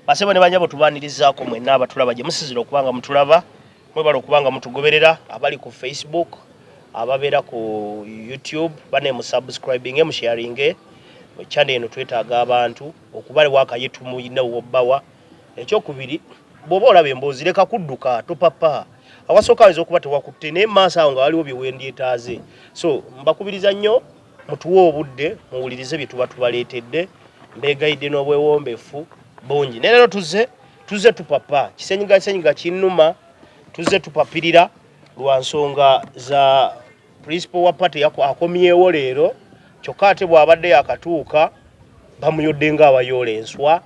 basebo ne banyabo tubanirizaako mwenna abatulaba gye musizira okubanga mutulaba mwebala okubanga mutugoberera abali ku Facebook ababeera ku YouTube bane mu subscribing mu sharing channel eno twetaaga abantu okubale wakayitu muyina wobbawa ekyokubiri boba olabe emboozi leka kudduka topapa awasooka aweza okuba tewakutte naye maaso awo nga waliwo byewendyetaaze so mbakubiriza nnyo mutuwe obudde muwulirize bye tuba tubaleetedde mbegayidde n'obwewombefu bungi ne leero tuze tupapa kisenyiga kinnuma tuze tupapirira lwa nsonga za principal wa party akomyewo leero kyokka ate bw'abadde yakatuuka bamuyodde ng'abayoola enswa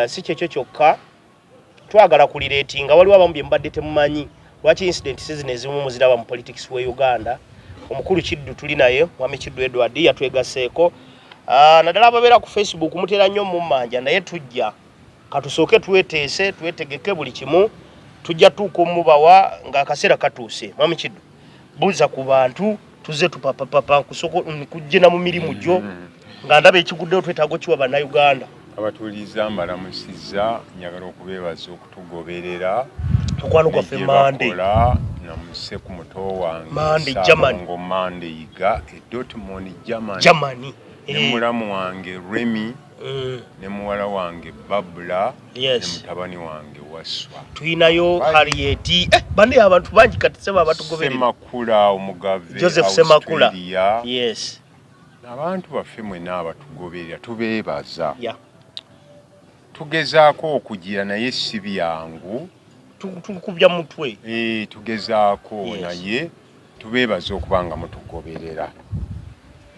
si kyekyo kyokka twagala kulireetinga waliwo abamu bye mbadde temumanyi lwaki incident zino ezimu muziraba mu politics we Uganda omukulu Kiddu tuli naye mwami Kiddu Edward yatwegaseeko naddala ababeera ku Facebook mutera nnyo mu mmanja naye tujja katusooke twetegeke buli kimu tujja tuuka omubawa ng'akaseera katuuse mwami Kiddu buuza ku bantu tuze tupapapapa kujjena mu mirimu gyo nga ndaba ekiguddeyo twetaaga kiwa bannayuganda abatuliza mbalamusiza njagala okubeebaza okutugoberera mukwano gwaffe mande namuse ku muto wange mande Germany mande yiga Dortmund Germany ne mulamu wange Remy ne muwala wange Babula ne mutabani wange Waswa tuyinayo Harriet bande abantu bangi kati seba abatugoberera Semakula omugave Joseph Semakula abantu baffe mwenna abatugoberera tubeebaza tugezaako okugira naye si byangu tukubya mutwe tugezaako naye tubeebaza okubanga mutugoberera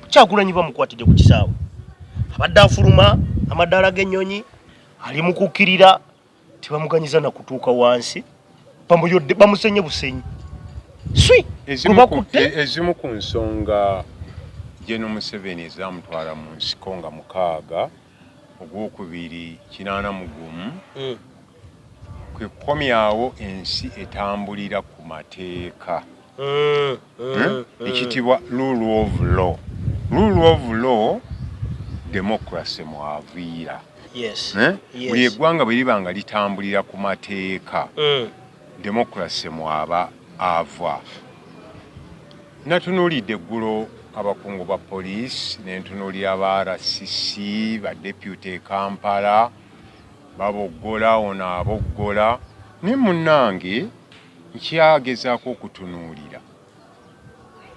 kyagulanyi bamukwatidde ku kisaawe abadde afuluma amadaala g'ennyonyi ali mu kukkirira tebamuganyiza na kutuuka wansi bamuyodde bamusenye busenyi ezimu ku nsonga General Museveni ezamutwala mu nsiko nga 6 ogwokubiri 81 kwe kukomyawo ensi etambulira ku mateeka ekitibwa rule of law democracy mwaviira buli eggwanga bwe liba nga litambulira ku mateeka democracy mwaba ava natunuulidde eggulo abakungu ba police n'entunuulira ba RCC ba deputy Kampala baboggola ono aboggola ne munnange nkyagezaako okutunuulira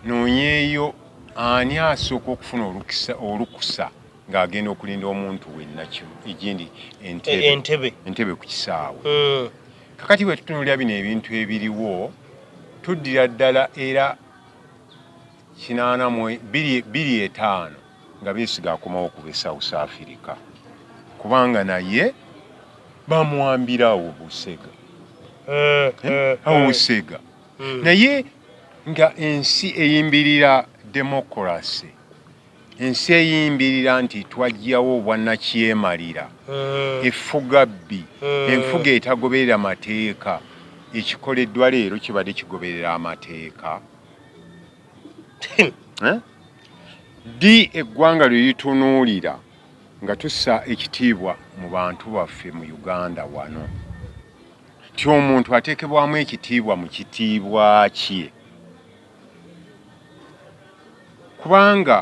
noonyeeyo ani asooka okufuna olukusa ng'agenda okulinda omuntu wenna egindi entebe ku kisaawe kakati bwe tutunuulira bino ebintu ebiriwo tuddira ddala era 85 nga beesiga akomawo okuba South Africa kubanga naye bamwambirawo busega busega naye nga ensi eyimbirira demokrasi ensi eyimbirira nti twajjawo obwannakyemalira efuga bbi enfuga etagoberera mateeka ekikoleddwa leero kibadde kigoberera amateeka di eggwanga lye litunuulira nga tussa ekitiibwa mu bantu baffe mu Uganda wano ti omuntu ateekebwamu ekitiibwa mu kitiibwa kye kubanga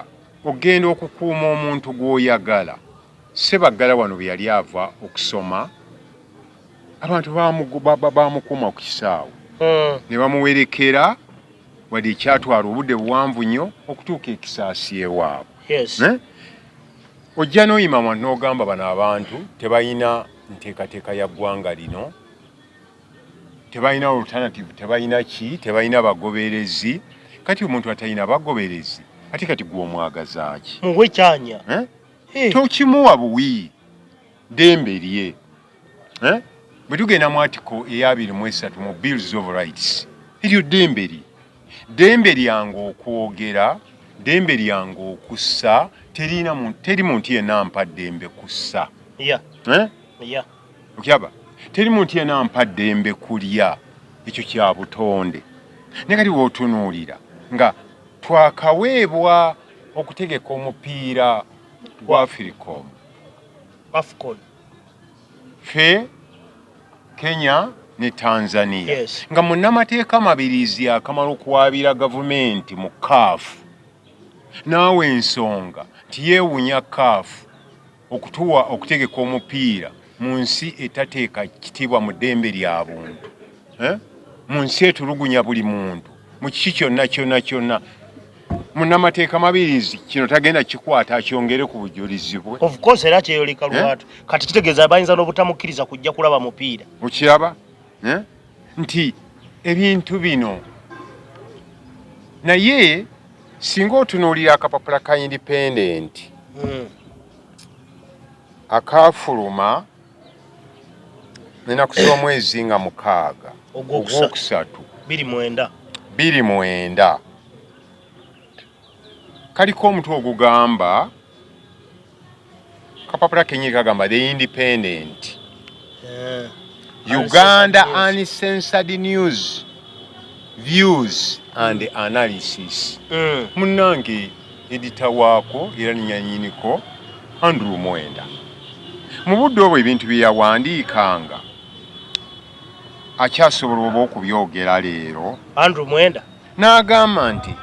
ogenda okukuuma omuntu gw'oyagala Sebaggala wano bwe yali ava okusoma abantu bamukuuma ku kisaawe ne bamuwerekera wadde ekyatwala obudde buwanvu nnyo okutuuka ekisaasi ewaabwe ojja n'oyima wano n'ogamba bano abantu tebalina nteekateeka ya ggwanga lino tebalina alternative tebalina bagoberezi kati omuntu atalina bagoberezi ate kati gw'omwagaza ki muwe kyanya tokimuwa buwi ddembe lye bwe tugenda mu article eya 23 mu Bills of Rights eryo ddembe lyange okwogera ddembe lyange okussa teri muntu yenna ampa ddembe kussa okyaba teri muntu yenna ampa ddembe kulya ekyo kya butonde naye kati bw'otunuulira nga twakaweebwa okutegeka omupiira gwa AFCON fe Kenya ne Tanzania. Yes. Nga munnamateeka mabirizi akamala okuwaabira gavumenti mu kaafu naawe ensonga nti yeewunya kaafu okutuwa okutegeka omupiira mu nsi etateeka kitiibwa mu ddembe lya buntu, mu nsi etulugunya buli muntu mu kiki kyonna munnamateeka mabirizi kino tagenda kikwata akyongere ku bujulizi bwe. Of course era kyeyoleka lwatu kati kitegeeza bayinza n'obutamukiriza kujja kulaba mupiira. Okiraba nti ebintu bino naye singa otunuulira akapapula ka independent akafuluma nenaku z'omwezi nga 6 ogwokusatu 29 kaliko omutwe ogugamba kapapula kenyini kagamba the independent Uganda uncensored news views and analysis. Munnange edita waako era ninyanyiniko Andrew Mwenda mu budde obwo ebintu bye yawandiikanga akyasobola oba okubyogera leero Andrew Mwenda n'agamba nti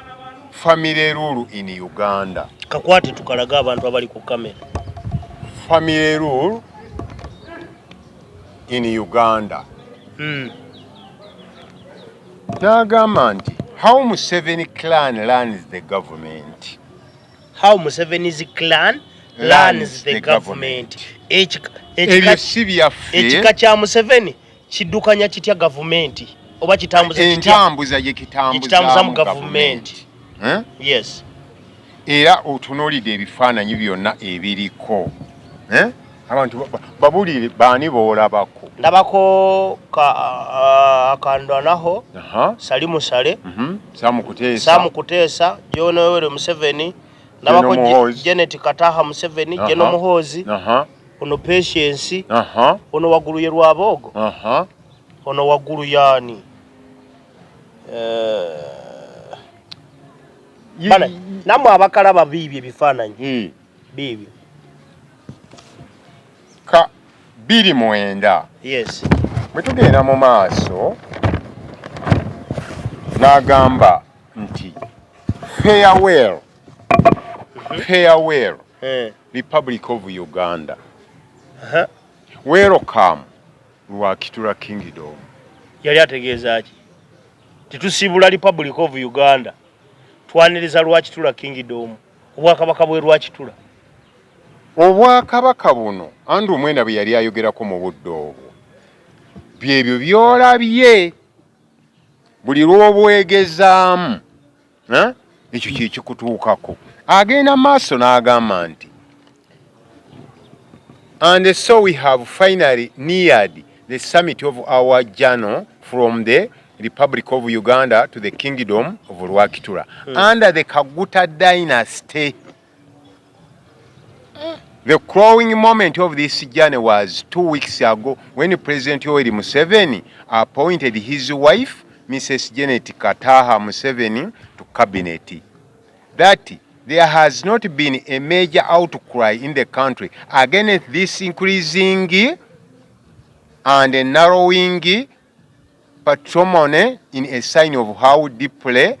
family rule in Uganda. Kakwate tukalaga abantu abali ku kamera. Family rule in Uganda. N'agamba nti how Museveni clan runs the government. How Museveni's clan runs the government. Ebyo si byaffe. Ekika kya Museveni kiddukanya kitya gavumenti oba kitambuza kitya? Entambuza ye kitambuza mu gavumenti. Yes. Era otunuulidde ebifaananyi byonna ebiriko. Abantu babulire baani boolabako. Ndabako akandwanaho Salimu Sale, Samu Kuteesa, John Yoweri Museveni, ndabako Janet Kataha Museveni, Jeno Muhoozi, ono Patience, ono waggulu ye Lwabogo, ono waggulu yaani bana namwe abakalaba biibyo ebifaananyi biibyo ka 29. Yes. Bwe tugenda mu maaso n'agamba nti farewell Republic of Uganda. Welcome lwaki Kingdom. Yali ategeeza ki? Titusiibula Republic of Uganda. Twaniriza lwaki Kingdom. Obwakabaka bwe lwaki tula. Obwakabaka buno Andrew Mwenda bwe yali ayogerako mu budde obwo byebyo byolabye buli lw'obwegezaamu ekyo kye kikutuukako. Agenda maaso n'agamba nti and so we have finally neared the summit of our journey from the Republic of Uganda to the Kingdom of Lwakitula under the Kaguta dynasty. The crowning moment of this journey was 2 weeks ago when President Yoweri Museveni appointed his wife, Mrs. Janet Kataha Museveni, to cabinet. That there has not been a major outcry in the country against this increasing and narrowing patrimony in a sign of how deeply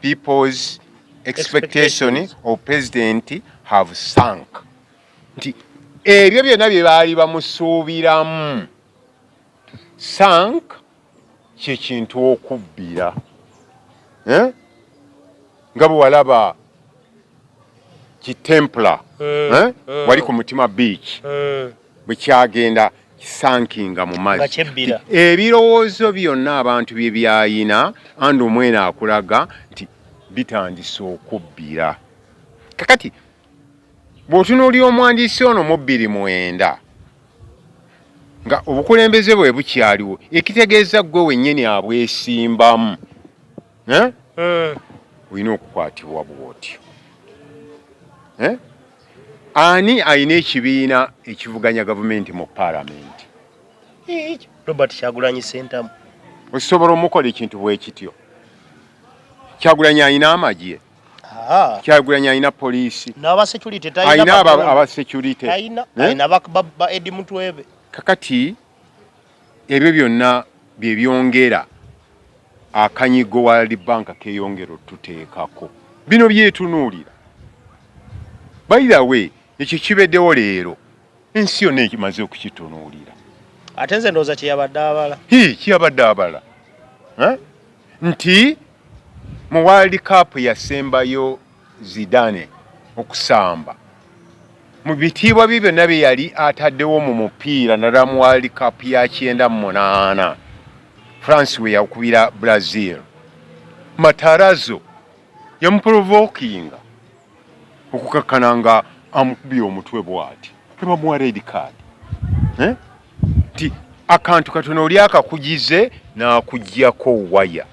people's expectations of President have sunk. Ebyo byonna bye baali bamusuubiramu sank kye kintu okubbira nga bwe walaba kitempula wali ku Mutima Beach bwe kyagenda kisankinga mu mazzi. Ebirowoozo byonna abantu bye byayina Andrew Mwenda akulaga nti bitandise okubbira. Kakati bw'otunuulira omwandiisi ono mu 29 nga obukulembeze bwe bukyaliwo ekitegeeza ggwe wennyini abwesimbamu olina okukwatibwa bw'otyo. Ani alina ekibiina ekivuganya gavumenti mu paalamenti? Robert Kyagulanyi Ssentamu. Osobola omukola ekintu bwe kityo. Kyagulanyi alina amagye. Kyagulanyi alina poliisi. N'aba security alina aba security. Alina ba Edi Mutwebe. kakati ebyo byonna bye byongera akanyigo World Bank keyongero tuteekako bino byetunuulira by the way ekyo kibeddewo leero ensi yonna ekimaze okukitunuulira ate nze ndowooza kyeyabadde abala kiyabadde abala nti mu World Cup yasembayo Zidane okusamba mu bitiibwa bye byonna bye yali ataddewo mu mupiira naddala mu World Cup ya 98 France we yakubira Brazil Matarazo yamuprovokinga okukakkana nga amukubye omutwe bw'ati tebamuwa red card ti akantu katono oli akakugize n'akuggyako waya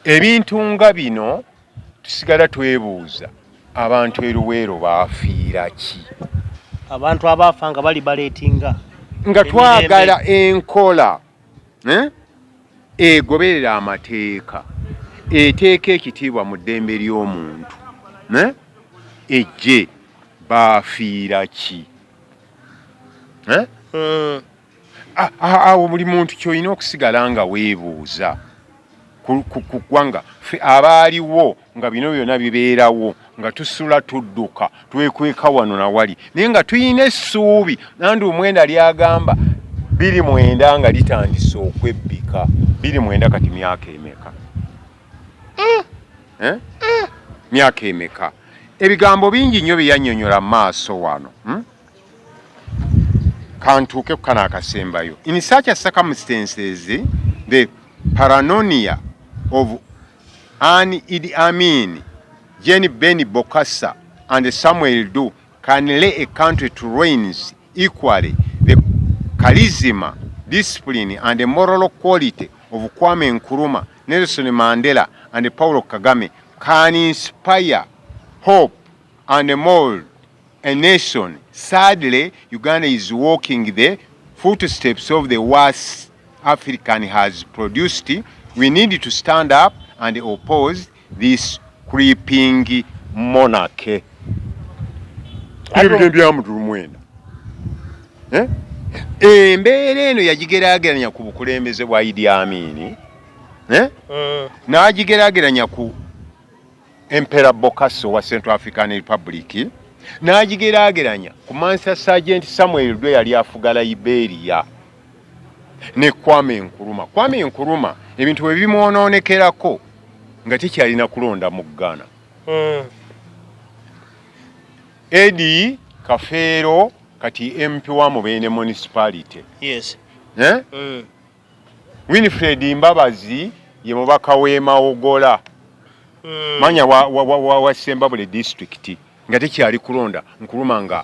ebintu nga bino tusigala twebuuza abantu eruweero baafiira ki abantu abaafa nga bali baleetinga nga twagala enkola egoberera amateeka eteeka ekitiibwa mu ddembe ly'omuntu ejje baafiira ki awo buli muntu kyolina okusigala nga weebuuza ku ggwanga ffe abaaliwo nga bino byonna bibeerawo nga tusula tudduka twekweka wano na wali naye nga tuyina essuubi nandi omwenda lyagamba 29 nga litandise okwebbika 29 kati myaka emeka myaka emeka ebigambo bingi nnyo byeyannyonnyola mu maaso wano kantuuke kukana akasembayo in such a circumstances the paranoia of Idi Amin, Jenny Beni Bokassa and Samuel Doe can lay a country to ruins equally. The charisma, discipline and the moral quality of Kwame Nkrumah, Nelson Mandela and Paulo Kagame can inspire hope and mold a nation. Sadly, Uganda is walking the footsteps of the worst African has produced. We need to stand up and oppose this creeping monarchy. Embeera eno yagigeraageranya ku bukulembeze bwa Idi Amin n'agigeraageranya ku Emperor Bokassa wa Central African Republic n'agigeraageranya ku Master Sergeant Samuel Doe yali afuga Liberia ne Kwame Nkrumah. Kwame Nkrumah ebintu bwe bimwonoonekerako nga tekyalina kulonda mu Ghana. Eddie Kafeero kati MP wa Mubende municipality. Yes. Winfred Mbabazi ye mubaka w'Emawogola. Manya wa Sembabule district nga tekyali kulonda Nkrumah nga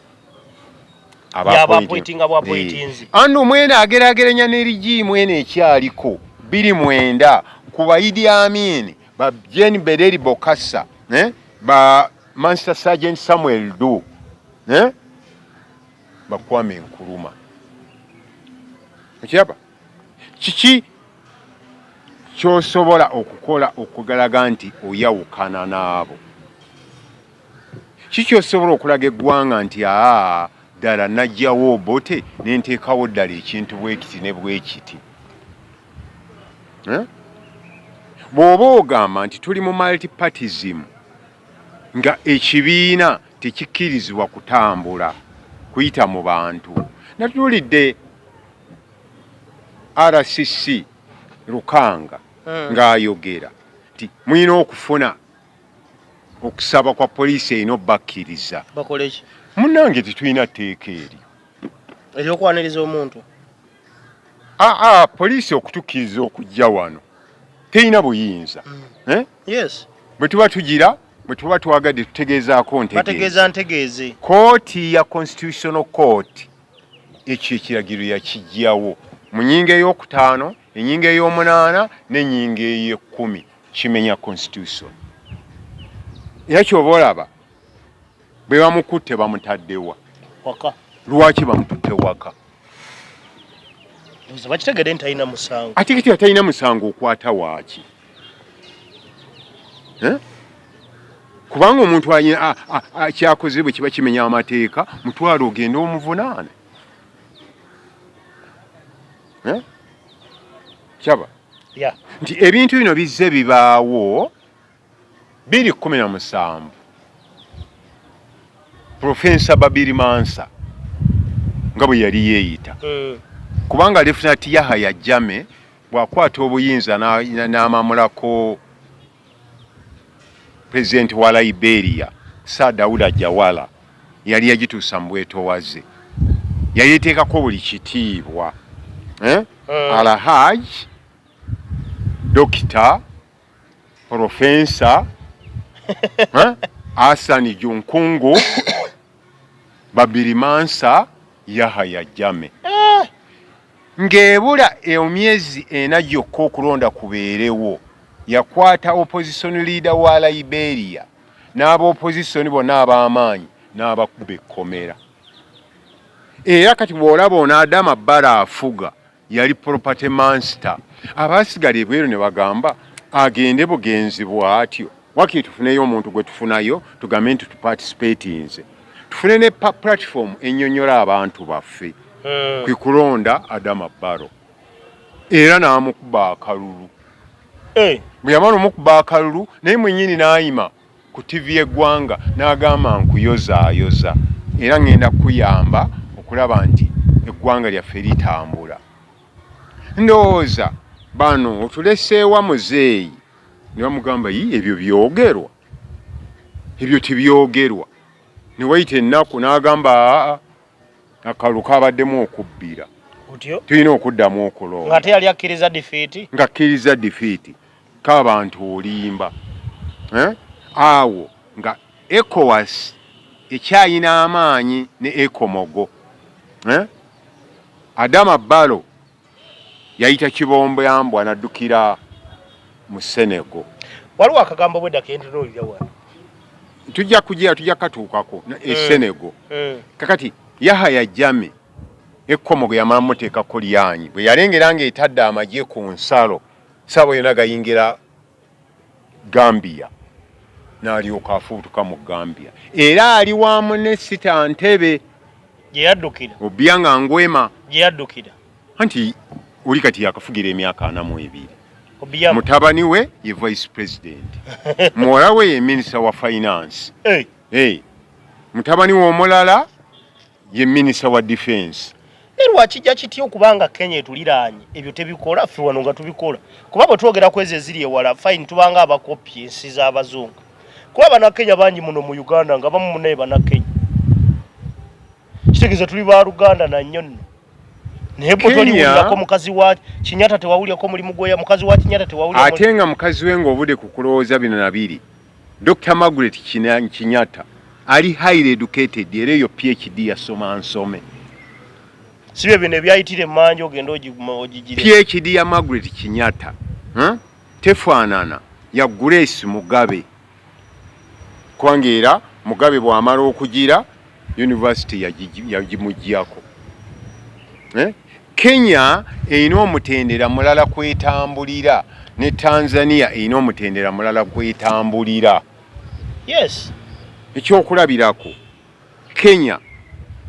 abapointinga bwapointinzi. Ando mwena agerageranya n'erigi mwena ekyaliko 29 ku Idi Amin ba Jane Bederi Bokassa ba Master Sergeant Samuel Doe ba Kwame Nkrumah. Ekyaba kiki kyosobola okukola okugalaga nti oyawukana naabo? Kiki kyosobola okulaga eggwanga nti ddala najjawo obote nenteekawo ddala ekintu bwekiti ne bwekiti? Bw'oba ogamba nti tuli mu multipartyism nga ekibiina tekikkirizibwa kutambula kuyita mu bantu. Natuulidde RCC Lukanga ng'ayogera nti mulina okufuna okusaba kwa poliisi erina obbakkiriza. Bakole ki? Munnange tetulina tteeka eryo eryokwaniriza omuntu. Poliisi okutukkiriza okujja wano terina buyinza. Yes. Bwe tuba tugira bwe tuba twagadde tutegeezaako bategeeza ntegeeze. Kooti ya Constitutional Court ekyo ekiragiro yakijjawo mu nnyinga ey'okutaano, ennyinga ey'omunaana n'ennyinga ey'ekkumi kimenya Constitution. Era ky'oba olaba bwe bamukutte bamutaddewa waka. Lwaki bamututte waka? Bakitegedde nti talina musango. Ate kiti atalina musango okwata waaki? kubanga omuntu kyakoze bwe kiba kimenya amateeka mutwalo ogenda omuvunaane kyaba nti ebintu bino bizze bibaawo 2017 Profesa Babiri Mansa nga bwe yali yeeyita kubanga Lieutenant Yahaya Jammeh bw'akwata obuyinza n'amamulako President wa Liberia Sadawula Jawala yali yagituusa mu bwetoowaze yali yeteekako buli kitiibwa Alhaj Dokita Profesa Hassan Junkungu Babiri Mansa Yahaya Jammeh ng'ebula emyezi 4 gyokka okulonda kubeerewo yakwata opposition leader wa Liberia n'aba opposition bonna ab'amaanyi n'abakuba ekkomera era kati bw'olaba ono Adama Barrow afuga yali property master abaasigala ebweru ne bagamba agende bugenzi bw'atyo wakiri tufuneyo omuntu gwe tufunayo tugambe nti tuparticipatinze tufune ne platform ennyonnyola abantu baffe kwe kulonda Adama Barrow era n'amukuba akalulu bwe yamala omukuba akalulu naye mwennyini n'ayima ku TV y'eggwanga n'agamba nkuyozaayoza era ngenda kuyamba okulaba nti eggwanga lyaffe litambula ndowooza bano otuleseewa muzeeyi ne bamugamba ebyo byogerwa ebyo tibyogerwa ne wayita ennaku n'agamba akalu kabaddemu okubbira tulina okuddamu okulonda nga teyali akkiriza defeat nga akkiriza defeat k'abantu olimba awo nga ECOWAS ekyayina amaanyi ne ECOMOGO Adama Barrow yayita kibombo yambwa naddukira mu Senegal waliwo akagambo bwedda kentunuulira wano tujja katuukako Senegal kakati Yahaya Jammeh ECOMOGO yamala muteekako lyanyi bwe yalengera ng'etadde amagye ku nsalo sabo yonna gayingira Gambia n'alyoka afuutuka mu Gambia era ali wamu ne Sita Ntebe gye yaddukira Obianga Nguema gye yaddukira anti oli kati yakafugira emyaka 42 mutabani we ye vice president muwala we ye minister wa finance mutabani we omulala ye minister wa defense lwaki kityo okubanga Kenya etuliraanye ebyo tebikola ffe wano nga tubikola kuba bwe twogera kwezi eziri ewala fine tubanga abakopye ensi z'abazungu kuba bannakenya bangi muno mu Uganda nga bamu munaye bannakenya kitegeeza tuli ba Luganda na nnyo nno naye bwe toliwulirako mukazi wa Kinyatta tewawulyako mulimu gwe mukazi wa Kinyatta tewawulya ate nga mukazi we ng'obudde ku kulowooza bino na biri Dr. Margaret Kinyatta ali highly educated era eyo PhD yasoma nsome sibye bino ebyayitire emmanju ogenda ogigire PhD ya Margaret Kinyatta tefaanana ya Grace Mugabe kwangeera Mugabe bw'amala okugira university yagimuggyako Kenya erina omutendera mulala kwetambulira ne Tanzania erina omutendera mulala kwetambulira yes ekyokulabirako Kenya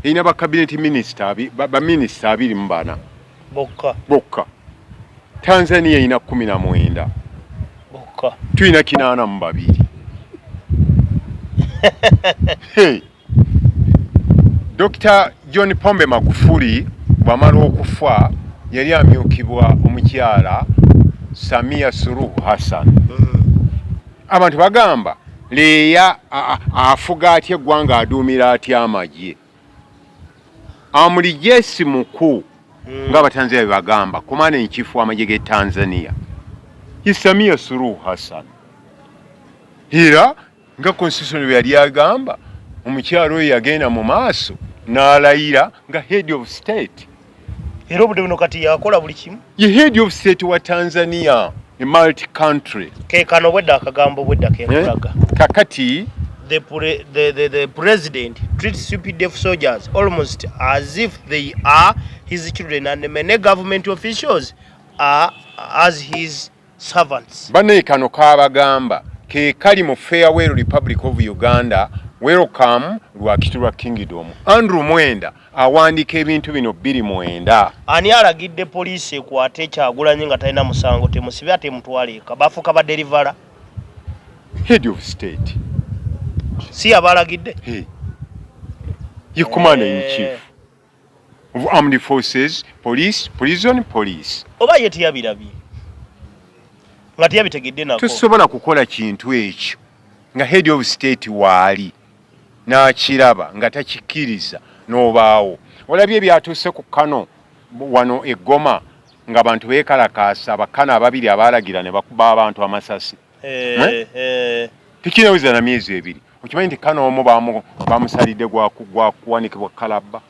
erina ba cabinet minister ba minister 24 bokka Tanzania erina 19 bokka tulina 82 Dr. John Pombe Magufuli bw'amala okufa yali amyukibwa omukyala Samia Suluhu Hassan abantu bagamba leya afuga atya eggwanga aduumira atya amagye amuli jesi mukuu ng'Abatanzania bagamba komanda in chief w'amagye g'e Tanzania ye Samia Suluhu Hassan era nga constitution bwe yali agamba omukyalo oyo yagenda mu maaso n'alayira nga head of state era obudde buno kati yakola buli kimu ye head of state wa Tanzania a multi country kekano bwedda akagambo bwedda kenkulaga kakati the president treats UPDF soldiers almost as if they are his children and many government officials are as his servants bane kano kabagamba ke kali mu Farewell Republic of Uganda, welcome lwaki lwa Kingdom. Andrew Mwenda awandika ebintu bino 29. Ani alagidde poliisi ekwate Kyagulanyi nga talina musango temusibe ate mutwale eka bafuka ba deliver Head of state. Si abalagidde? Hey. You commander in chief of armed forces, police, prison, police. Oba yeti yabirabye. Ngati yabitegedde nako. Tusobola kukola kintu ekyo nga head of state waali n'akiraba nga takikiriza n'obaawo. Olabye ebyatuuse ku Kano wano eggoma nga abantu beekalakaasa abakana ababiri abaalagira ne bakuba abantu amasasi. Tekinaweza na myezi ebiri. Okimanyi nti Kano omu bamusalidde gwa kuwanikibwa kalabba.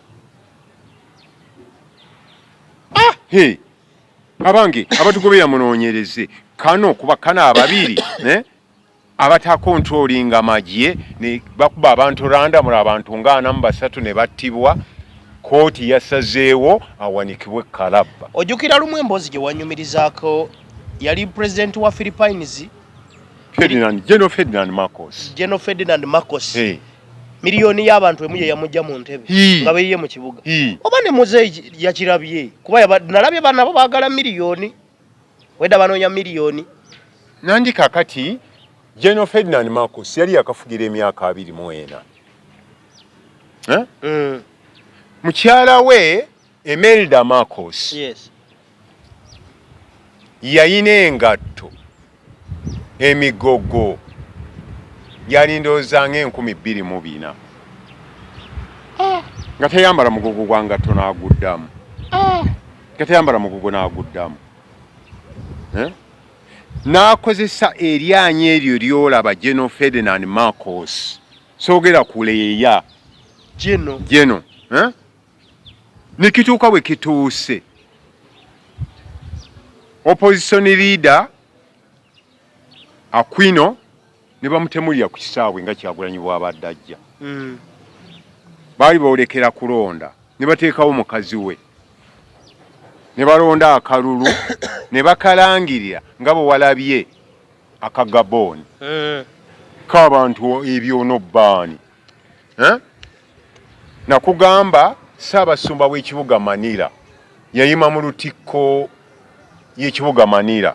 Hey, abange abatugobera munoonyereze Kano kuba Kano ababiri abatakontrolinga amagye ne bakuba abantu randa muri abantu nga 43 ne battibwa. Kooti yasazeewo awanikibwe kalabba. Ojjukira lumu emboozi gye wanyumirizaako yali president wa Philippines General Ferdinand Marcos. Hey. Miliyoni y'abantu emu ye yamujja mu ntebe nga beyiye mu kibuga. Oba ne muzeeyi yakirabye kuba nalabye bana bo baagala miliyoni weda banoonya miliyoni. Nandi kakati General Ferdinand Marcos yali yakafugira emyaka 24. Mukyala we Emelda Marcos. Yes. Yayina engatto emigogo yalindooza nga 24. Nga teyambala mugogo gwa ngatto n'aguddamu. Nga teyambala mugogo n'aguddamu. N'akozesa eryanyi eryo lyolaba General Ferdinand Marcos. Soogera kuleeya. Geno. Nikituuka bwe kituuse. Opposition leader Aquino ne bamutemulira ku kisaawe nga Kyagulanyi bw'abadde ajja. Baali boolekera kulonda ne bateekawo mukazi we. Ne balonda akalulu ne bakalangirira nga bwe walabye akagaboni. K'abantu ebyono bbaani. Nakugamba Ssaabasumba w'ekibuga Manila yayima mu lutikko y'ekibuga Manila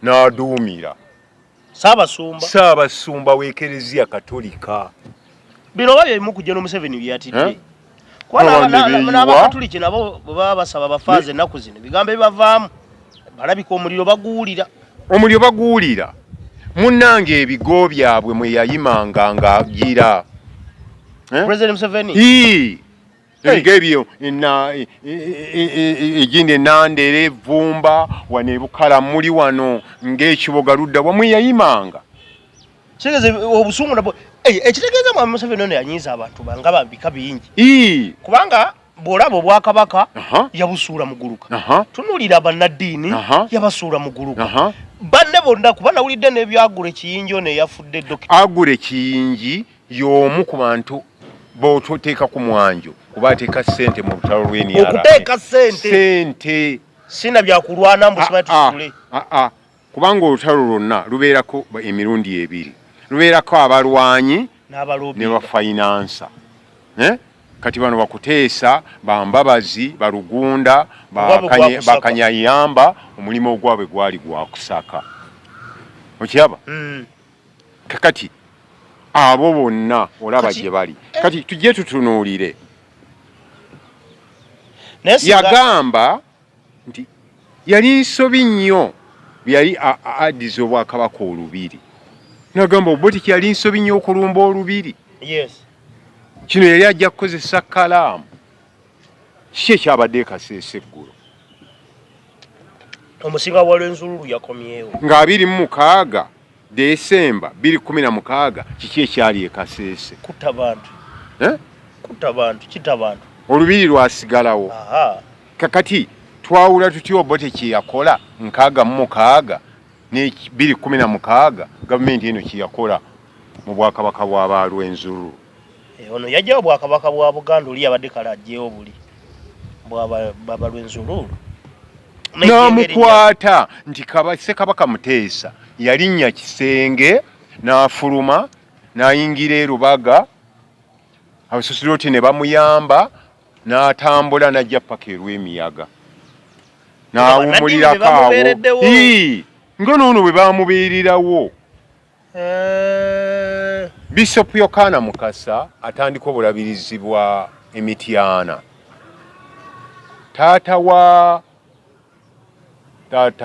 n'aduumira. Ssaabasumba w'Ekereziya Katolika. Bino babye mu kujja no Museveni byatidde. Kwana n'Abakatoliki nabo baba basaba bafaaze ennaku zino bigambo bibavaamu balabika omuliro baguwulira. Munnange ebigo byabwe mwe yayimanga ng'agira. President Museveni. Ebyo egindi Nandere Vumba wane Bukala muli wano ng'ekiboga ludda wamwe yayimanga. Kigeze obusungu nabo ekitegeeza mu Museveni ono yanyiza abantu banga babika bingi. Kubanga bw'olaba Obwakabaka yabusuula muguluka. Tunuulira bannaddiini yabasuula muguluka. Banne bonna kuba nawulidde n'ebyagula ekiyinji ono eyafudde Dokita. Agula ekiyinji y'omu ku bantu b'oteeka ku mwanjo kuba ateeka ssente mu lutalo lw'eniyala. Okuteeka ssente. Sina byakulwana mbu simanyi tusule. Kubanga olutalo lwonna lubeerako emirundi ebiri. Lubeerako abalwanyi ne bafainansa. Kati bano bakuteesa bambabazi balugunda bakanyayamba omulimu ogwabwe gwali gwa kusaka. Okiraba? Kakati abo bonna olaba gye bali. Kati tujje tutunuulire. Yagamba nti yali nsobi nnyo yali addiza Obwakabaka olubiri. Nagamba Obotiki yali nsobi nnyo okulumba olubiri. Kino yali ajja kukozesa kalaamu. Kiki ekyabadde Kasese eggulo? Omusinga wa Lwenzululu yakomyewo. Nga 26 Desemba 2016 kiki ekyali e Kasese? Kutta bantu. Kutta bantu, kita bantu. Olubiri lwasigalawo. Kakati twawula tutya Obotiki yakola 66 ne 2016 gavumenti eno kiyakola mu Bwakabaka bwa Lwenzululu. Ono yajja Obwakabaka bwa Buganda oli yabadde kala ajjeewo buli bwa Lwenzululu. Namukwata nti Ssekabaka Muteesa yalinnya kisenge n'afuluma n'ayingira e Rubaga abasusuloti ne bamuyamba n'atambula n'ajja paka erw'emiyaga n'awummulirako abo ng'onoono bwe baamubeererawo. Bishop Yokana Mukasa atandika obulabirizi bwa Emityana. Taata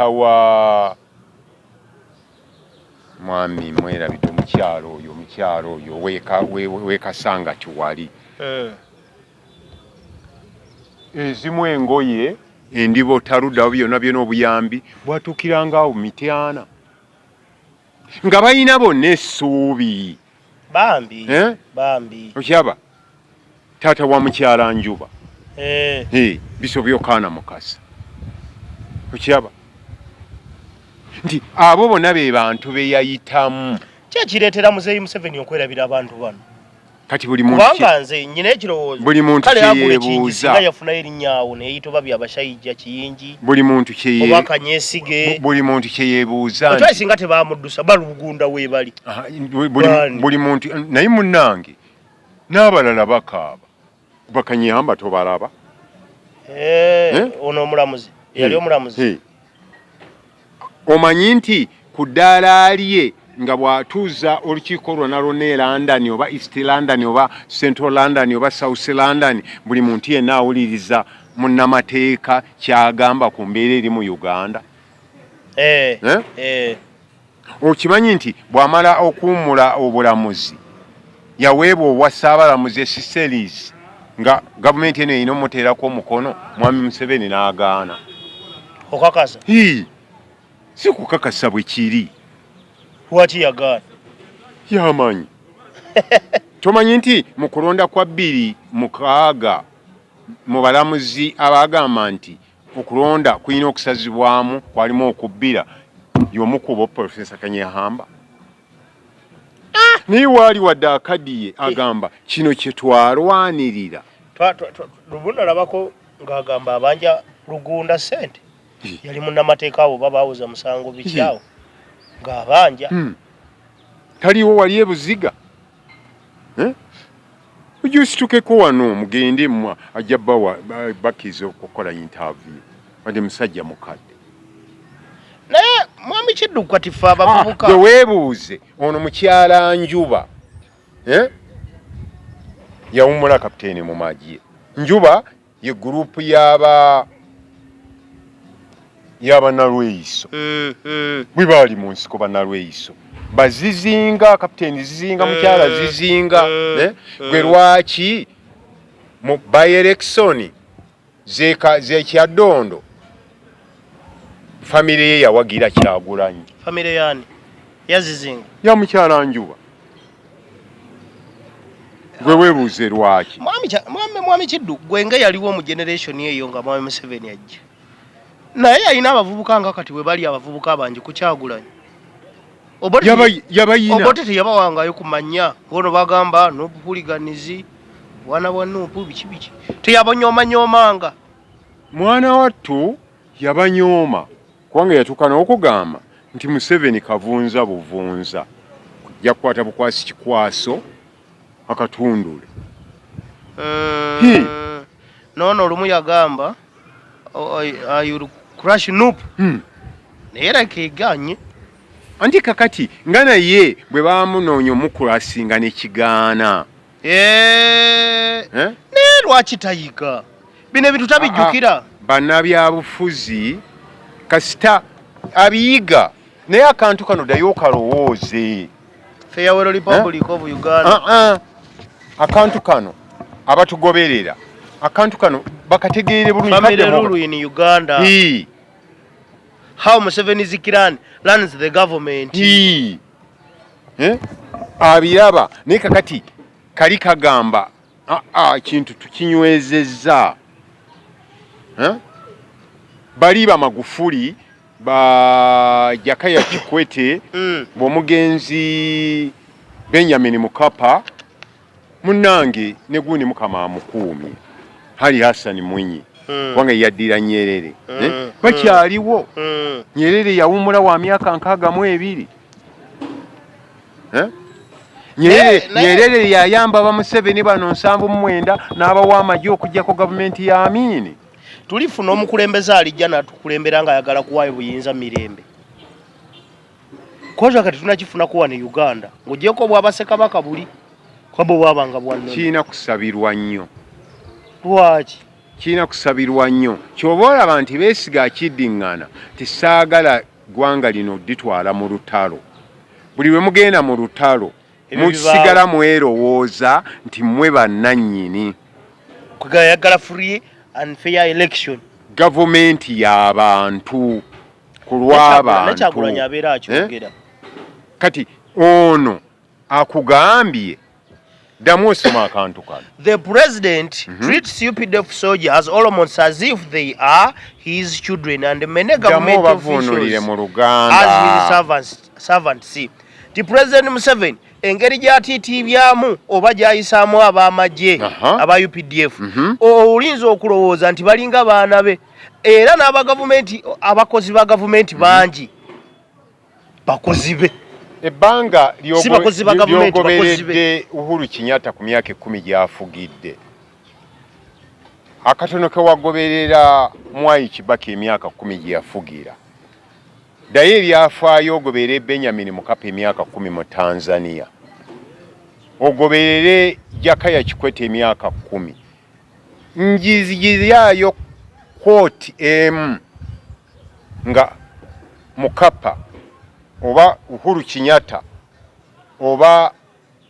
wa mwami mwerabidde omukyalo oyo weekasanga tiwali. Ezimu engoye endibo taluddawo byonna obuyambi bwatuukiranga awo Mityana nga balina bonna essuubi bambi okyaba taata wa mukyala Njuba Bishop Yokana Mukasa okyaba nti abo bonna be bantu be yayitamu kyekireetera Muzeeyi Museveni okwerabira abantu bano kati buli muntu kubanga nze nyina ekirowoozo buli muntu kyeyeebuuza yafunayo erinnyawo neyitibwa byabashayija kiyingi buli muntu oba Kanyesige buli muntu kyeyeebuuza nti singa tebamuddusa balugunda weebali buli muntu naye munnange n'abalala bakaaba bakanyamba tobalaba ono omulamuzi yali omulamuzi omanyi nti ku ddaala lye nga bw'atuuza olukiiko lwonna lwonna e London oba East London oba Central London oba South London buli muntu yenna awuliriza munnamateeka kyagamba ku mbeera eri mu Uganda. Okimanyi nti bw'amala okuwummula obulamuzi yaweebwa obwa ssaabalamuzi series nga gavumenti eno erina omuteerako omukono mwami Museveni n'agaana. Okakasa? Si kukakasa bwe kiri. Lwaki yagaana? Yamanyi. Tomanyi nti mu kulonda kwa 2006 mu balamuzi abagamba nti okulonda kulina okusazibwamu kwalimu okubbira y'omu ku bo Professor Kanyehamba. Naye waali wadde akadiye agamba kino kye twalwanirira. Lubuno labako ng'agamba abanja Lugunda ssente yali munnamateeka abo baawuza musango bikyawo ng'abanja taliwo wali ebuziga ujustukeko wano mugende ajja bakiza okukola interview wadde musajja mukadde naye mwami Kiddu katifu abavubuka gwe weebuuze ono mukyala Njuba yawummula kapiteeni mu magye. Njuba ye gurupu y'abanalweyiso bwe baali mu nsiko banalweyiso bazizinga kapiteeni zizinga mukyala zizinga gwe lwaki mu by-election zekyaddondo famire ye yawagira Kyagulanyi. Famire yani yazizinga ya mukyala Njuba gwe weebuuze lwaki. Mwami Kiddu gwenga yaliwo mu generation eyo nga mwami Museveni ajja naye yalina abavubuka nga kati bwe bali abavubuka abangi ku Kyagulanyi yabayina Obote teyabawangayo kumanya ngono bagamba n'obuhuliganizi bwana bwa Nuupu biki teyabanyomanyomanga. Mwana wattu yabanyooma kubanga yatuuka n'okugamba nti Museveni kavunza buvunza kujja kukwata bukwasi kikwaso akatundule. Nono olumu yagamba ayuru crash Nuupu naye era keganye anti kakati nga naye bwe baamunoonya omukulasinga n'ekigaana. Ne lwaki tayiga bino ebintu tabijjukira? Bannabyabufuzi kasita abiyiga naye akantu kano ddayo okalowooze. Farewell Republic of Uganda. Akantu kano abatugoberera akantu kano bakategeere bulungi. Family rule in Uganda. How Museveni's clan runs the government. Abiraba naye kakati kali kagamba kintu tukinywezezza. Bali ba Magufuli ba Jakaya Kikwete bw'omugenzi Benjamin Mukapa munnange ne gundi Mukama amukuumye Hali Hassan Mwinyi kubanga yaddira Nyerere bakyaliwo. Nyerere yawumula wa myaka 62. Nyerere yayamba ba Museveni bano 79 n'abawa amagye okujjako gavumenti ya Amini. Tulifuna omukulembeze alijja natukulembera nga ayagala kuwaayo buyinza mirembe. Koza kati tunakifuna kuwa ne Uganda. Ngojeko bw'abasekabaka buli kwabo bwabanga bwanno. Kiina kusabirwa nnyo. Lwaki? Kiina kusabirwa nnyo. Kyobola abantu beesiga akiddingana tisaagala gwanga lino ditwala mu lutalo. Buli we mugenda mu lutalo musigala mwerowooza nti mmwe bannannyini. Kugayagala free and fair election. Gavumenti y'abantu ku lw'abantu. Kati ono akugambye damu osoma akantu kano. The president treats UPDF soldiers almost as if they are his children and many government officials as his servants. See, the President Museveni engeri gy'atiitiibyamu oba gy'ayisaamu ab'amagye aba UPDF olinza okulowooza nti balinga baana be, era n'abagavumenti abakozi ba gavumenti bangi bakozi be. Ebbanga lyogoberedde Uhuru Kenyatta ku myaka 10 gy'afugidde. Akatono ke wagoberera Mwai Kibaki emyaka 10 gyeyafugira. Ddayo ebyafaayo ogoberere Benjamin Mkapa emyaka 10 mu Tanzania. Ogoberere Jakaya Kikwete emyaka 10. Njiziryayo quote nga Mkapa oba Uhuru Kenyatta oba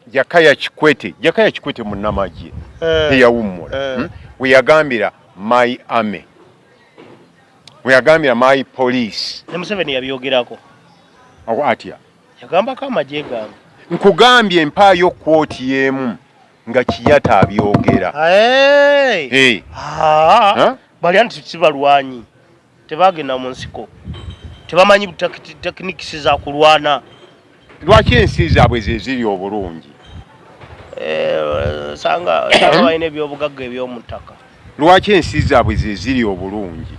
Jakaya Kikwete munnamagye eyawummula we yagambira my army, we yagambira my police. Ne Museveni yabyogerako atya yagamba ko amagye gamba nkugambye mpaayo quote yemu nga Kenyatta abyogera. Bali anti kibalwanyi tebagenda mu nsiko tebamanyi techniques za kulwana. Lwaki ensi zaabwe ziri obulungi? Sanga bayina ebyobugagga eby'omutaka. Lwaki ensi zaabwe ziri obulungi?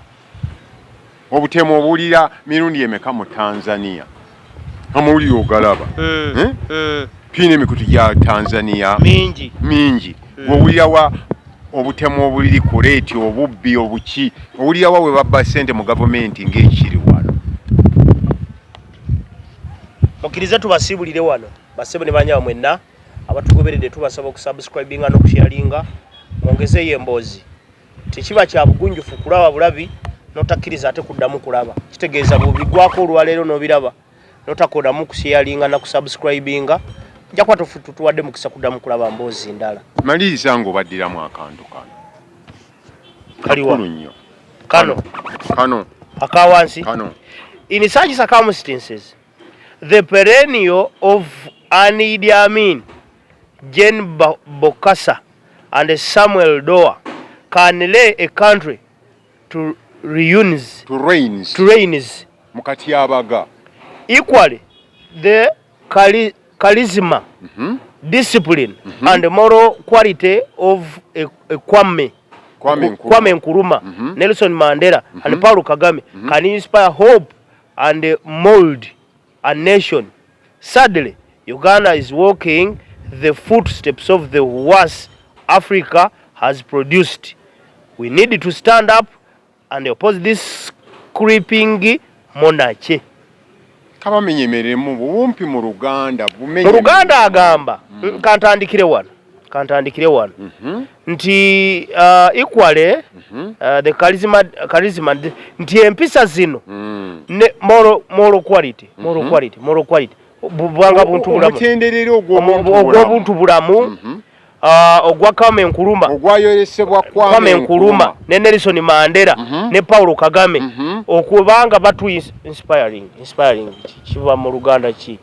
Obutemu obulira mirundi emeka mu Tanzania amawulire ogalaba pina emikutu gya Tanzania mingi owulira wa obutemu obuliri ku leeti obubbi obuki owulira wa we babba ssente mu gavumenti ng'ekiri wano. Mukiriza tubasibulire wano basebe ne banyawa mwenna abatugoberedde tubasaba okusubscribinga n'okusharinga mwongezeeyo emboozi tekiba kya bugunjufu kulaba bulabi notakkiriza ate kuddamu kulaba kitegeeza bw'obigwako olwaleero n'obiraba notakodamu kusharinga na kusubscribinga nja kwa tuwadde mukisa kuddamu kulaba mboozi ndala. Maliriza ng'obaddiramu akantu kaliwa nnyo kano akawansi in such circumstances the perennial of Idi Amin, Jen Bokassa and Samuel Doe can lay a country to reigns mukati abaga. Equally, the charisma, discipline and moral quality of Kwame Nkrumah, Nelson Mandela and Paul Kagame can inspire hope and mold a nation. Sadly, Uganda is walking the footsteps of the worst Africa has produced. We need to stand up and oppose this creeping monarchy. Kabamenyemeremu buwumpi mu Luganda bumenye. Mu Luganda agamba kantandikire wano nti equally the charisma nti empisa zino ne moral quality bwanga buntu bulamu omutenderero ogw'obuntu bulamu ogwa Kwame Nkrumah ogwayolesebwa Kwame Nkrumah ne Nelson Mandela ne Paul Kagame okubanga batu inspiring kiva mu Luganda ki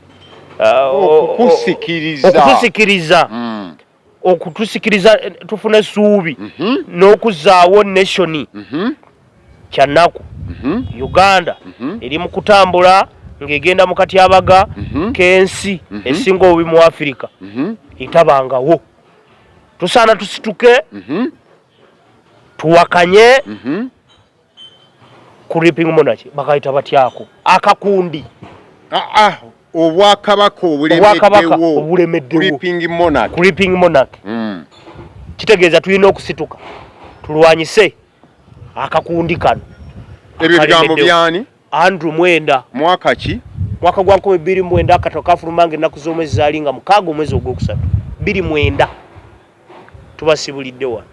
okutusikiriza tufune suubi n'okuzaawo nation kyanaku. Uganda eri mu kutambula ng'egenda mu katyabaga k'ensi esinga obubi mu Africa etabangawo. Tusaana tusituke tuwakanye creeping monarchy bakaita batyako akakundi obwakabaka obulemeddewo creeping monarchy kitegeeza tulina okusituka tulwanyise akakundi kano. Ebyo bigambo byani? Andrew Mwenda. Mwaka ki? Mwaka gwa 2009 akatoka afulumange ennaku z'omwezi zaalinga 6 omwezi ogwokusatu 2009 tubasibulidde wano.